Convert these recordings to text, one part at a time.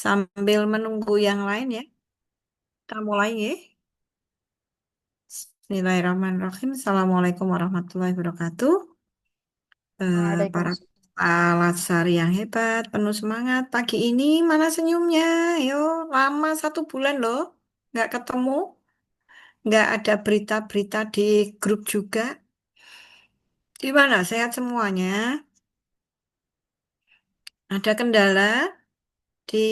Sambil menunggu yang lain ya, kita mulai ya. Bismillahirrahmanirrahim. Assalamualaikum warahmatullahi wabarakatuh. Para Waalaikumsalam. Lasar yang hebat, penuh semangat. Pagi ini mana senyumnya? Yo, lama 1 bulan loh, nggak ketemu, nggak ada berita-berita di grup juga. Gimana? Sehat semuanya? Ada kendala di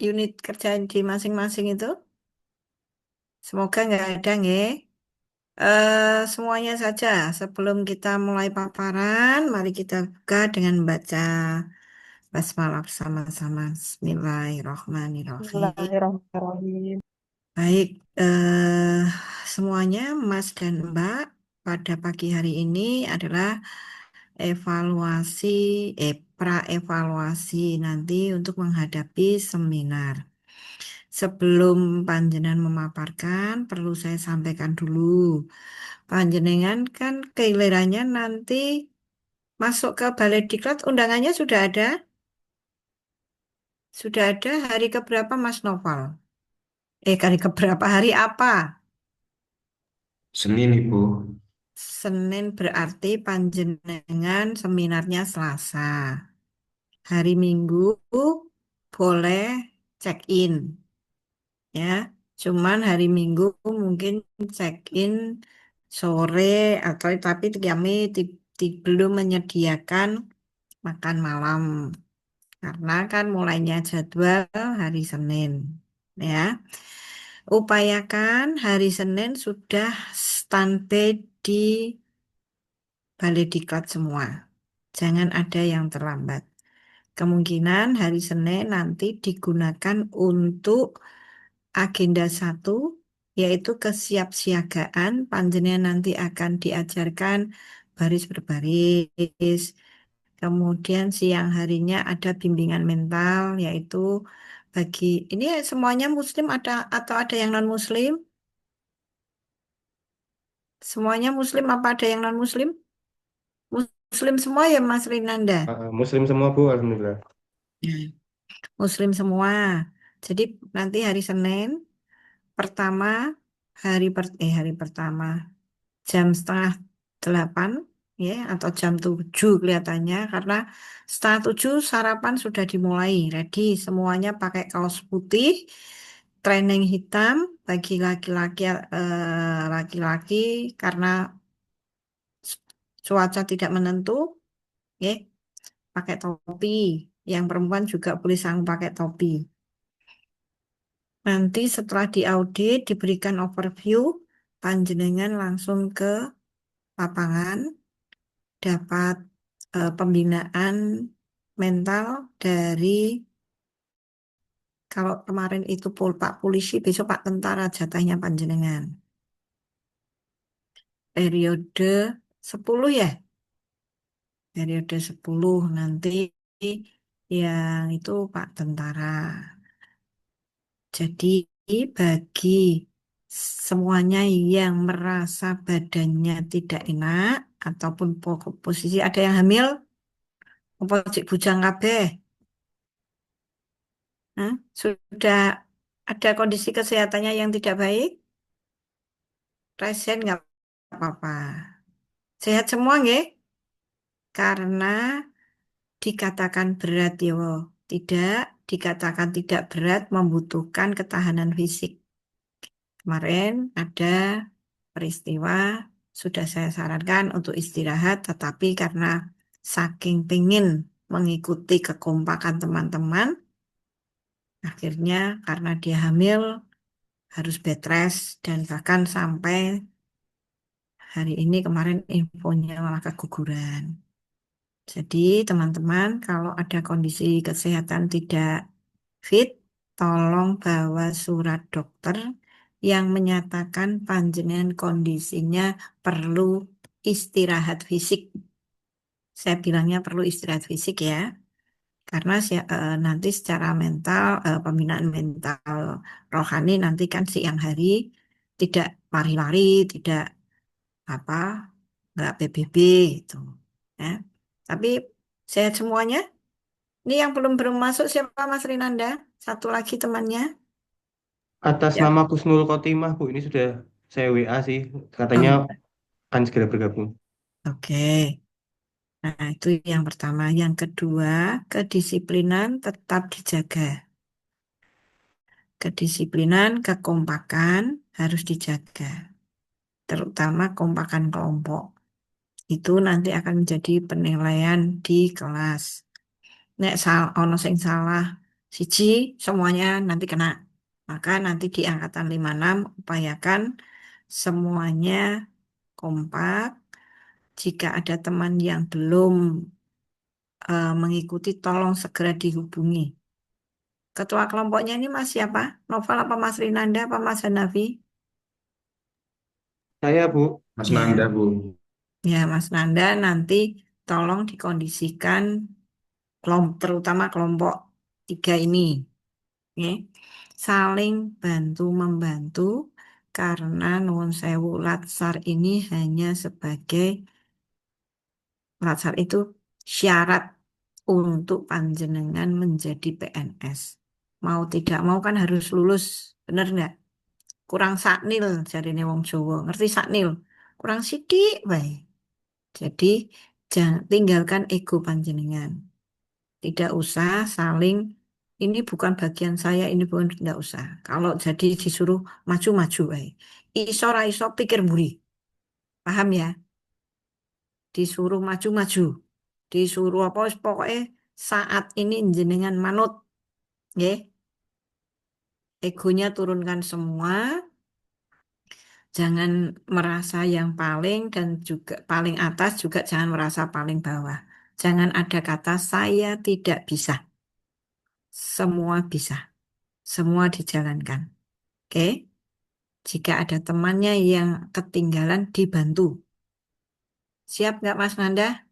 unit kerja di masing-masing itu? Semoga nggak ada, nggih. Semuanya saja, sebelum kita mulai paparan, mari kita buka dengan baca basmalah bersama-sama. Bismillahirrahmanirrahim. Bismillahirrahmanirrahim. Baik, semuanya, Mas dan Mbak, pada pagi hari ini adalah evaluasi, pra-evaluasi nanti untuk menghadapi seminar. Sebelum panjenengan memaparkan, perlu saya sampaikan dulu. Panjenengan kan gilirannya nanti masuk ke Balai Diklat, undangannya sudah ada? Sudah ada hari keberapa Mas Noval? Hari keberapa? Hari apa? Senin Ibu. Senin berarti panjenengan seminarnya Selasa. Hari Minggu boleh check-in ya. Cuman hari Minggu mungkin check-in sore atau tapi kami belum menyediakan makan malam. Karena kan mulainya jadwal hari Senin. Ya, upayakan hari Senin sudah standby di Balai Diklat semua. Jangan ada yang terlambat. Kemungkinan hari Senin nanti digunakan untuk agenda satu, yaitu kesiapsiagaan. Panjenengan nanti akan diajarkan baris berbaris. Kemudian siang harinya ada bimbingan mental, yaitu bagi ini semuanya Muslim ada atau ada yang non Muslim? Semuanya Muslim apa ada yang non Muslim? Muslim semua ya Mas Rinanda. Muslim semua Bu, Alhamdulillah. Hmm. Muslim semua. Jadi nanti hari Senin pertama hari pertama jam 7:30 ya atau jam 7 kelihatannya karena 6:30 sarapan sudah dimulai ready semuanya pakai kaos putih training hitam bagi laki-laki karena cuaca tidak menentu ya pakai topi yang perempuan juga boleh sang pakai topi nanti setelah diaudit diberikan overview panjenengan langsung ke lapangan dapat pembinaan mental dari kalau kemarin itu Pak Polisi, besok Pak Tentara jatahnya panjenengan. Periode 10 ya, periode 10 nanti yang itu Pak Tentara. Jadi bagi semuanya yang merasa badannya tidak enak ataupun posisi ada yang hamil, apa cik bujang kabeh. Hah? Sudah ada kondisi kesehatannya yang tidak baik, pasien nggak apa-apa. Sehat semua nggih? Karena dikatakan berat yo, tidak dikatakan tidak berat membutuhkan ketahanan fisik. Kemarin ada peristiwa sudah saya sarankan untuk istirahat, tetapi karena saking pengen mengikuti kekompakan teman-teman, akhirnya karena dia hamil harus bed rest dan bahkan sampai hari ini kemarin infonya malah keguguran. Jadi teman-teman kalau ada kondisi kesehatan tidak fit, tolong bawa surat dokter yang menyatakan panjenengan kondisinya perlu istirahat fisik. Saya bilangnya perlu istirahat fisik ya, karena nanti secara mental, pembinaan mental rohani nanti kan siang hari tidak lari-lari, tidak apa nggak PBB gitu ya. Tapi sehat semuanya Ini yang belum belum masuk siapa Mas Rinanda? Satu lagi temannya. Atas Ya. nama Kusnul Khotimah, Bu. Ini sudah saya WA sih. Katanya Oh, akan segera bergabung. oke. Nah, itu yang pertama. Yang kedua, kedisiplinan tetap dijaga. Kedisiplinan, kekompakan harus dijaga. Terutama kompakan kelompok. Itu nanti akan menjadi penilaian di kelas. Nek ono sing salah siji semuanya nanti kena. Maka nanti di angkatan 56 upayakan semuanya kompak. Jika ada teman yang belum mengikuti, tolong segera dihubungi. Ketua kelompoknya ini Mas siapa? Novel apa Mas Rinanda apa Mas Hanafi? Saya, Bu. Mas Nanda, Ya, Bu. ya Mas Nanda nanti tolong dikondisikan terutama kelompok tiga ini, ya. Saling bantu membantu karena nuwun sewu Latsar ini hanya sebagai Latsar itu syarat untuk panjenengan menjadi PNS. Mau tidak mau kan harus lulus, bener nggak? Kurang saknil, jarine wong Jawa. Ngerti saknil? Kurang sidik, baik. Jadi jangan tinggalkan ego panjenengan. Tidak usah saling ini bukan bagian saya, ini bukan tidak usah. Kalau jadi disuruh maju-maju, baik. Iso ra iso pikir mburi. Paham ya? Disuruh maju-maju. Disuruh apa wis pokoknya saat ini jenengan manut, nggih. Egonya turunkan semua, jangan merasa yang paling dan juga paling atas juga jangan merasa paling bawah. Jangan ada kata saya tidak bisa. Semua bisa. Semua dijalankan. Oke? Jika ada temannya yang ketinggalan dibantu. Siap nggak Mas Nanda?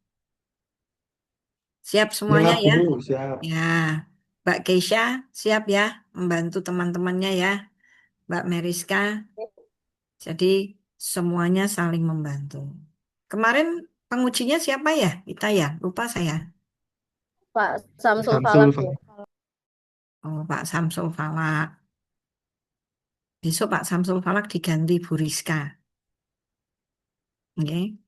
Siap semuanya Siap, ya? Bu. Siap. Ya. Mbak Keisha siap ya membantu teman-temannya ya. Mbak Meriska. Jadi semuanya saling membantu. Kemarin pengujinya siapa ya? Kita ya, lupa saya. Pak Samsul Samsul, Falak, Bu. Pak. Oh, Pak Samsul Falak. Besok Pak Samsul Falak diganti Bu Rizka. Oke.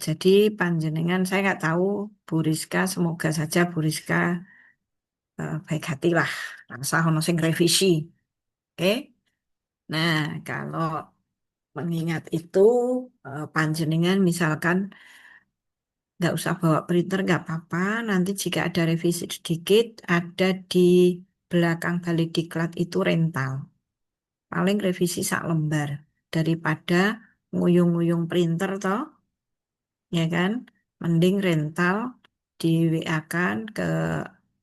Jadi panjenengan saya nggak tahu Bu Rizka, semoga saja Bu Rizka baik hati lah. Rasa ono sing revisi. Oke. Nah, kalau mengingat itu panjenengan misalkan nggak usah bawa printer, nggak apa-apa. Nanti jika ada revisi sedikit, ada di belakang balik diklat itu rental. Paling revisi sak lembar. Daripada nguyung-nguyung printer toh, ya kan? Mending rental di WA kan ke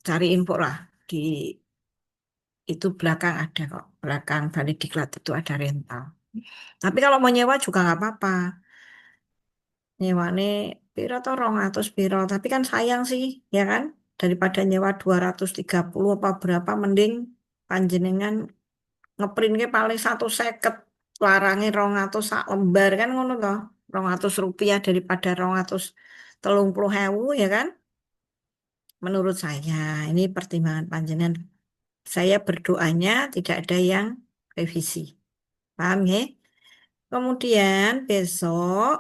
cari info lah. Di itu belakang ada kok. Belakang balik diklat itu ada rental. Tapi kalau mau nyewa juga nggak apa-apa. Nyewane piro to 200 piro. Tapi kan sayang sih, ya kan? Daripada nyewa 230 apa berapa, mending panjenengan ngeprint ke paling 150 larangnya 200 sak lembar kan ngono toh. 200 rupiah daripada 230.000 ya kan? Menurut saya ini pertimbangan panjenengan. Saya berdoanya tidak ada yang revisi. Paham ya? Kemudian besok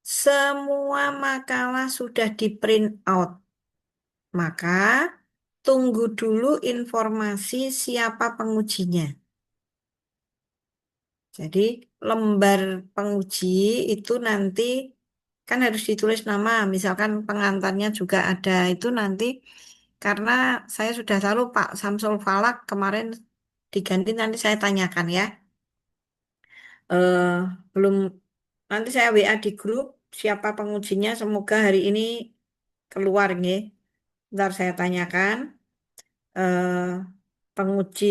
semua makalah sudah di print out. Maka tunggu dulu informasi siapa pengujinya. Jadi lembar penguji itu nanti kan harus ditulis nama, misalkan pengantarnya juga ada. Itu nanti karena saya sudah tahu Pak Samsul Falak kemarin diganti, nanti saya tanyakan ya. eh Belum, nanti saya WA di grup siapa pengujinya, semoga hari ini keluar nih. Ntar saya tanyakan eh penguji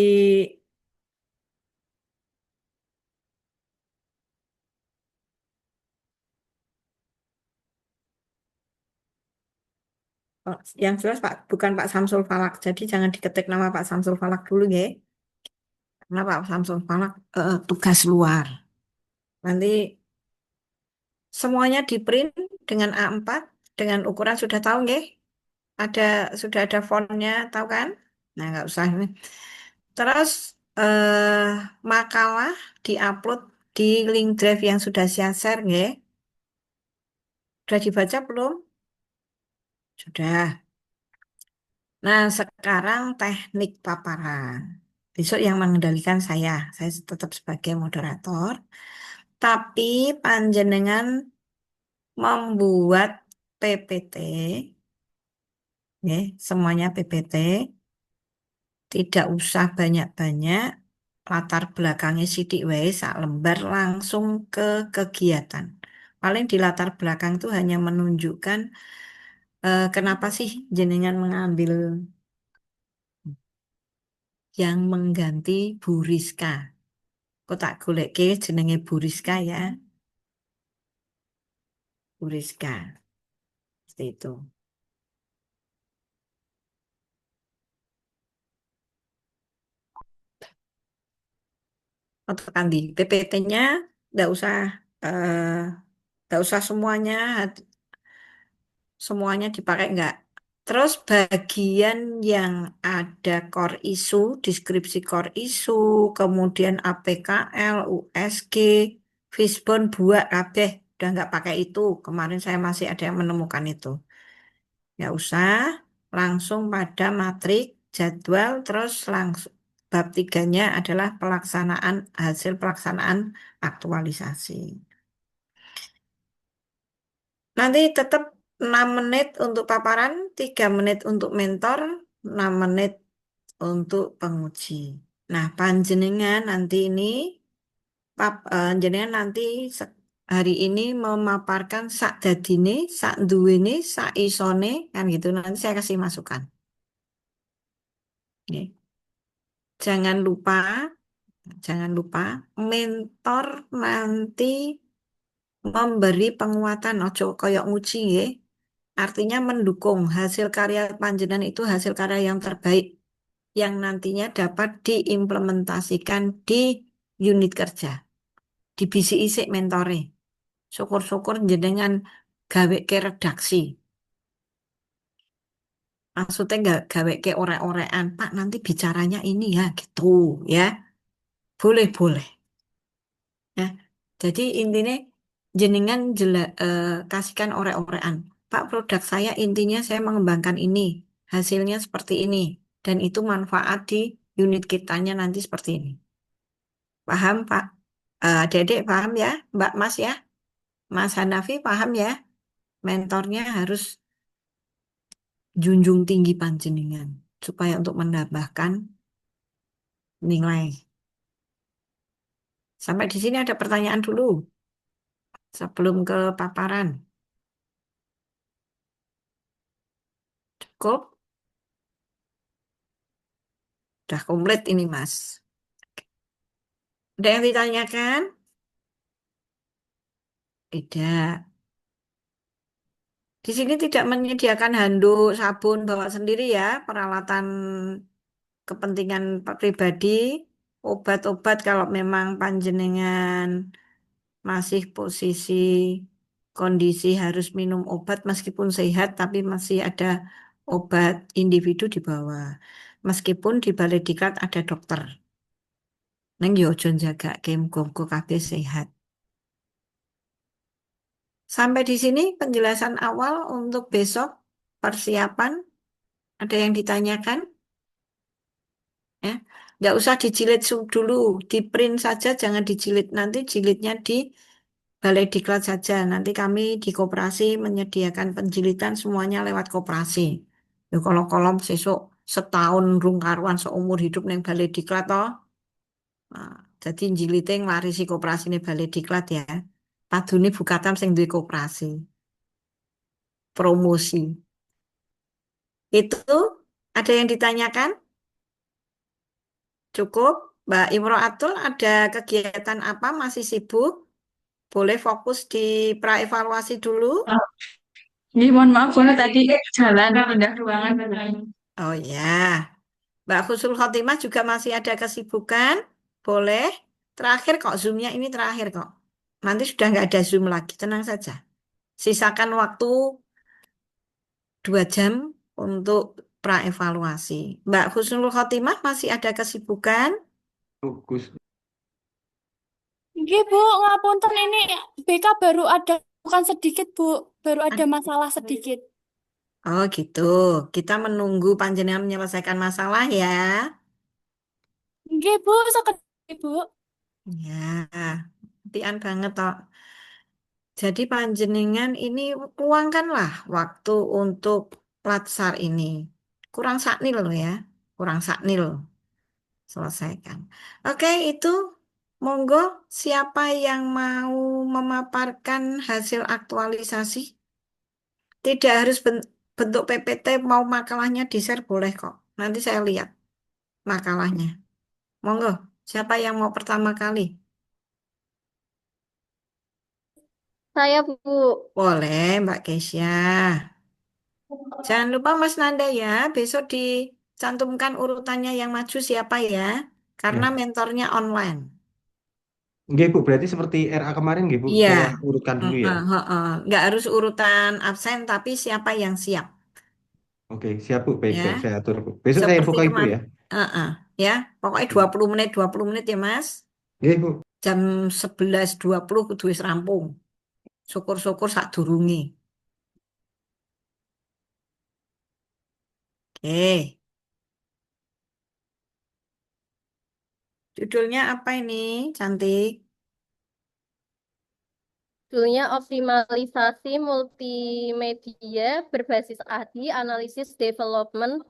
yang jelas Pak bukan Pak Samsul Falak. Jadi jangan diketik nama Pak Samsul Falak dulu ya. Karena Pak Samsul Falak tugas luar. Nanti semuanya di print dengan A4 dengan ukuran sudah tahu nggih? ada sudah ada fontnya, tahu kan? Nah, nggak usah ini. Terus eh, makalah diupload di link drive yang sudah saya share, nggih. Sudah dibaca belum? Sudah. Nah, sekarang teknik paparan. Besok yang mengendalikan saya. Saya tetap sebagai moderator. Tapi panjenengan membuat PPT, nggih, semuanya PPT. Tidak usah banyak-banyak. Latar belakangnya sidik wae sak lembar langsung ke kegiatan. Paling di latar belakang itu hanya menunjukkan kenapa sih jenengan mengambil yang mengganti Bu Rizka. Kok tak goleke jenenge Bu Rizka ya, Bu Rizka. Seperti itu. Untuk Kandi, PPT-nya nggak usah eh, nggak usah semuanya semuanya dipakai nggak. Terus bagian yang ada core issue, deskripsi core issue, kemudian APKL, USG, Fishbone, buat kabeh udah nggak pakai itu. Kemarin saya masih ada yang menemukan itu. Nggak usah, langsung pada matrik, jadwal, terus langsung bab tiganya adalah pelaksanaan hasil pelaksanaan aktualisasi. Nanti tetap 6 menit untuk paparan, 3 menit untuk mentor, 6 menit untuk penguji. Nah, panjenengan nanti ini, jenengan nanti hari ini memaparkan sak dadine, sak duwene, sak isone, kan gitu. Nanti saya kasih masukan. Oke. Jangan lupa, jangan lupa, mentor nanti memberi penguatan, ojo koyok nguci ya. Artinya mendukung hasil karya panjenengan itu hasil karya yang terbaik yang nantinya dapat diimplementasikan di unit kerja. Di BCI mentore. Syukur-syukur jenengan gawe ke redaksi. Maksudnya nggak gawe ke orek-orekan. Pak nanti bicaranya ini ya gitu ya. Boleh-boleh. Ya. Jadi intinya jenengan kasihkan orek-orekan. Pak produk saya intinya saya mengembangkan ini. Hasilnya seperti ini. Dan itu manfaat di unit kitanya nanti seperti ini. Paham Pak? Dedek paham ya? Mbak Mas ya? Mas Hanafi paham ya? Mentornya harus junjung tinggi panjenengan. Supaya untuk menambahkan nilai. Sampai di sini ada pertanyaan dulu. Sebelum ke paparan. Cukup? Udah komplit ini Mas. Ada yang ditanyakan? Tidak. Di sini tidak menyediakan handuk, sabun, bawa sendiri ya, peralatan kepentingan pribadi, obat-obat kalau memang panjenengan masih posisi kondisi harus minum obat meskipun sehat, tapi masih ada obat individu di bawah. Meskipun di Balai Diklat ada dokter. Neng yo ojo njagake muga-muga kabeh sehat. Sampai di sini penjelasan awal untuk besok persiapan. Ada yang ditanyakan? Ya, nggak usah dijilid dulu, di print saja, jangan dijilid. Nanti jilidnya di Balai Diklat saja. Nanti kami di koperasi menyediakan penjilitan semuanya lewat koperasi. Ya, kalau kolom sesuk setahun rung karuan seumur hidup neng Balai Diklat toh. Nah, jadi jilidnya nglarisi koperasi nih Balai Diklat ya. Padune Bukatam sing duwe koperasi. Promosi. Itu ada yang ditanyakan? Cukup. Mbak Imro'atul ada kegiatan apa? Masih sibuk? Boleh fokus di praevaluasi dulu? Ini mohon maaf, karena tadi jalan pindah ruangan. Oh ya. Mbak Khusnul Khotimah juga masih ada kesibukan? Boleh. Terakhir kok, Zoom-nya ini terakhir kok. Nanti sudah nggak ada Zoom lagi, tenang saja. Sisakan waktu 2 jam untuk praevaluasi. Mbak Husnul Khotimah masih ada kesibukan? Bagus. Nggih, Bu, ngapunten ini BK baru ada bukan sedikit, Bu. Baru ada Ad- masalah sedikit. Oh gitu. Kita menunggu panjenengan menyelesaikan masalah ya. Nggih, Bu, sekedar, Bu. Ya, hati-hatian banget toh. Jadi panjenengan ini luangkanlah waktu untuk latsar ini. Kurang saknil loh ya. Kurang saknil. Selesaikan. Oke, itu monggo siapa yang mau memaparkan hasil aktualisasi? Tidak harus bentuk PPT, mau makalahnya di-share boleh kok. Nanti saya lihat makalahnya. Monggo, siapa yang mau pertama kali? Saya, Bu. Boleh, Mbak Kesya. Jangan lupa Mas Nanda ya, besok dicantumkan urutannya yang maju siapa ya, karena Ya. mentornya online. Nggih, Bu, berarti seperti RA kemarin nggih, Bu. Iya, Saya urutkan dulu ya. Nggak harus urutan absen, tapi siapa yang siap Oke, siap, Bu. Baik, baik, ya. saya atur, Bu. Besok saya info Seperti ke Ibu kemarin, ya. ya, pokoknya 20 menit ya Mas. Nggih, Bu. Jam 11.20 kudu wis rampung. Syukur-syukur sadurunge. Oke, judulnya apa ini? Cantik. Judulnya optimalisasi multimedia berbasis ADI, analisis development,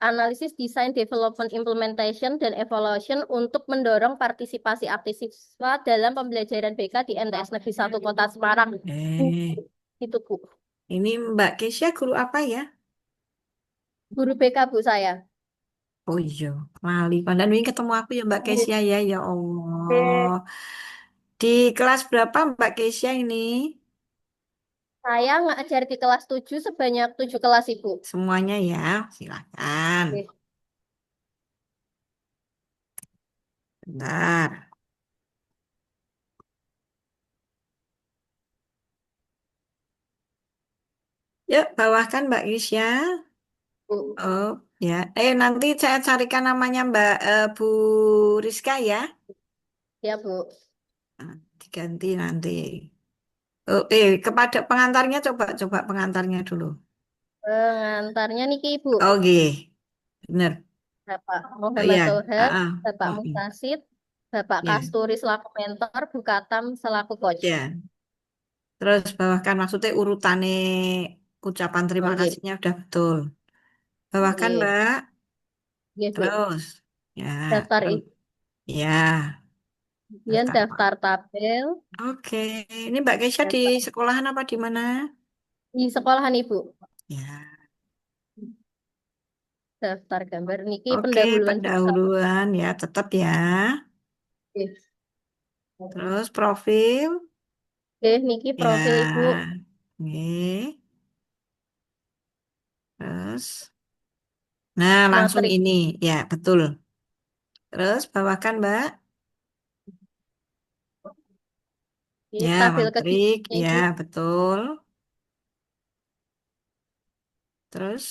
analisis design development implementation dan evaluation untuk mendorong partisipasi aktif siswa dalam pembelajaran BK di NTS Negeri 1 Kota Semarang. Eh, Itu, Bu. ini Mbak Kesia guru apa ya? Guru BK, Bu, saya. Oh iya, lali. Padahal ini ketemu aku ya Mbak Kesia ya, ya Allah. Di kelas berapa Mbak Kesia ini? Saya ngajar di kelas 7 sebanyak 7 kelas, Ibu. Semuanya ya, silakan. Oke. Bentar. Yuk, bawahkan Mbak Kesia. Bu. Oh, ya. Nanti saya carikan namanya Mbak Bu Rizka ya. Ya, Bu. Nah, diganti nanti. Oh, kepada pengantarnya coba pengantarnya dulu. Pengantarnya niki, Ibu. Oke, bener. Bapak Oh Muhammad ya, Toha, ah, ah. Bapak Oh, iya. Mutasid, Bapak Ya, Kasturi selaku mentor, Bu Katam selaku coach. ya. Terus bawahkan maksudnya urutannya ucapan terima Oke. kasihnya udah betul. Bawahkan Oke. Mbak. Oke, Bu. Terus, ya, Daftar terus, itu, ya, kemudian daftar apa? daftar tabel, Oke, ini Mbak Keisha di daftar sekolahan apa di mana? di sekolahan Ibu. Ya, Daftar gambar niki oke, pendahuluan siswa. pendahuluan ya, tetap ya. Oke. Terus profil, Oke, niki profil Ibu. ya, oke. Terus, nah langsung Matrik. ini, ya betul. Terus bawahkan Mbak, Oke, ya tabel matrik, kegiatannya ya Ibu. betul. Terus,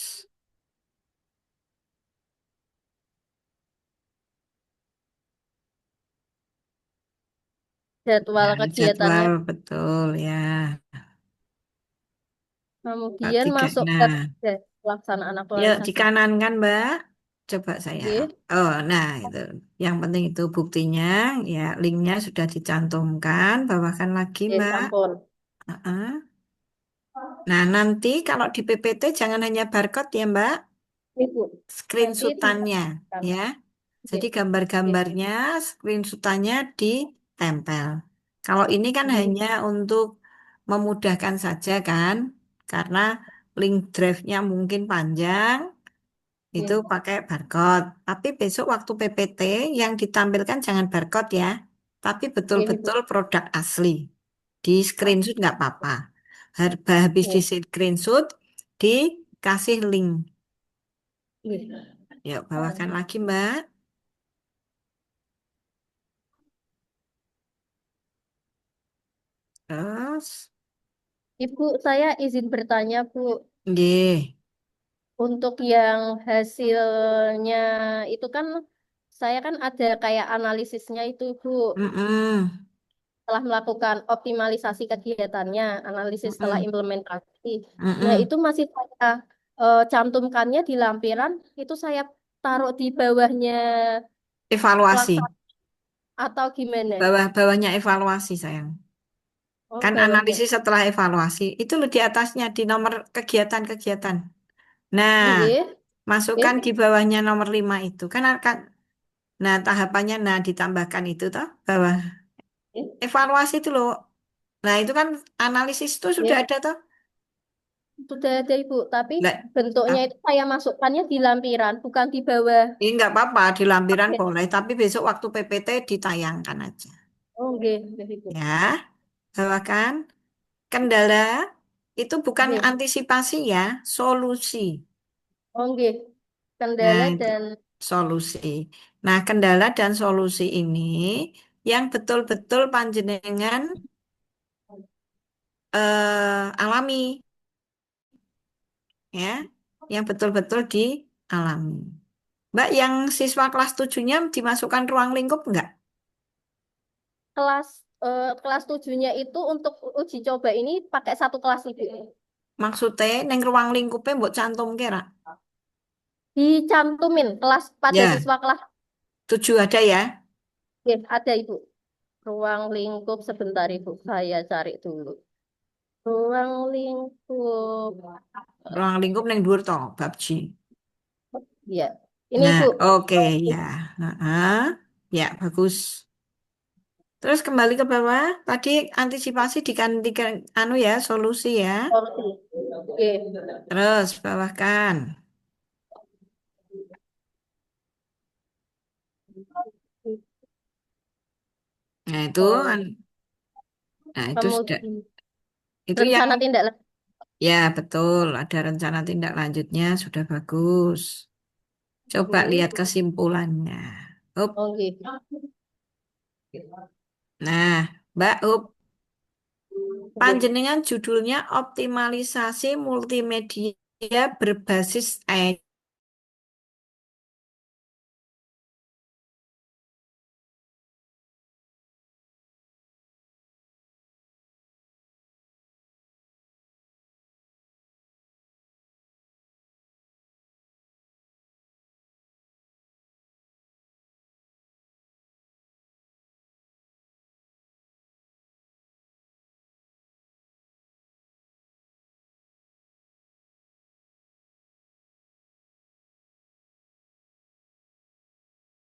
ya Jadwal jadwal kegiatannya. betul ya. Pak Kemudian tiga, masuk ke nah. pelaksanaan Yuk, di aktualisasi. kanan kan, Mbak? Coba saya. Oke. Oh, nah itu. Yang penting itu buktinya, ya linknya sudah dicantumkan. Bawahkan lagi, Oke, Mbak. sampun. Heeh. Nah, nanti kalau di PPT jangan hanya barcode ya, Mbak. Ibu. Nanti Screenshotannya, ditambahkan. ya. Oke. Jadi Oke. gambar-gambarnya, screenshotannya ditempel. Kalau ini kan Oke. hanya untuk memudahkan saja kan, karena link drive-nya mungkin panjang. Itu Oke. pakai barcode. Tapi besok waktu PPT yang ditampilkan jangan barcode ya, tapi Oke, Ibu. betul-betul produk asli. Di screenshot nggak apa-apa. Habis di Oke. screenshot, dikasih link. Oke. Yuk, bawakan lagi Mbak. Terus, Ibu, saya izin bertanya, Bu. Nggih. Untuk yang hasilnya itu kan saya kan ada kayak analisisnya itu Bu. Mm-mm. Setelah melakukan optimalisasi kegiatannya, analisis setelah Mm-mm. implementasi. Nah, Mm-mm. itu masih saya cantumkannya di lampiran, itu saya taruh di bawahnya Evaluasi. pelaksana atau gimana? Bawahnya evaluasi, sayang. Oh, Kan bawahnya. analisis setelah evaluasi. Itu loh di atasnya, di nomor kegiatan-kegiatan. Nah, Nggih, nggih, masukkan di bawahnya nomor 5 itu. Kan akan, nah tahapannya, nah ditambahkan itu toh, bawah. nggih, Evaluasi itu loh. Nah, itu kan analisis itu sudah nggih. ada toh. Sudah ada Ibu, tapi Nggak, bentuknya ap- itu saya masukkannya di lampiran, bukan di bawah. ini nggak apa-apa, di lampiran boleh. Tapi besok waktu PPT ditayangkan aja. Oh, nggih, nggih, Ibu. Ya, bawakan. Kendala itu bukan Nggih. antisipasi ya, solusi. Oh, nggih. Nah, Kendala itu dan solusi. Nah, kendala dan solusi ini yang betul-betul panjenengan alami ya, yang betul-betul dialami. Mbak, yang siswa kelas 7-nya dimasukkan ruang lingkup enggak? kelas kelas 7-nya itu untuk uji coba ini pakai satu kelas Ibu. Maksudnya neng ruang lingkupnya mbok cantum kira. Dicantumin kelas pada Ya, siswa kelas 7 ada ya. ada Ibu. Ruang lingkup sebentar Ibu, saya cari dulu. Ruang lingkup. Ruang lingkup neng dhuwur to, bab G. Ya. Ini Nah, Ibu. oke ya. Heeh. Ya, bagus. Terus kembali ke bawah, tadi antisipasi digantikan anu ya, solusi ya. Oke. Terus bawahkan. Nah, Oh, itu sudah kemudian itu yang rencana tindak lanjut. ya betul, ada rencana tindak lanjutnya sudah bagus. Coba lihat kesimpulannya. Up. Oke. Nah, Mbak Up, Oke. panjenengan judulnya optimalisasi multimedia berbasis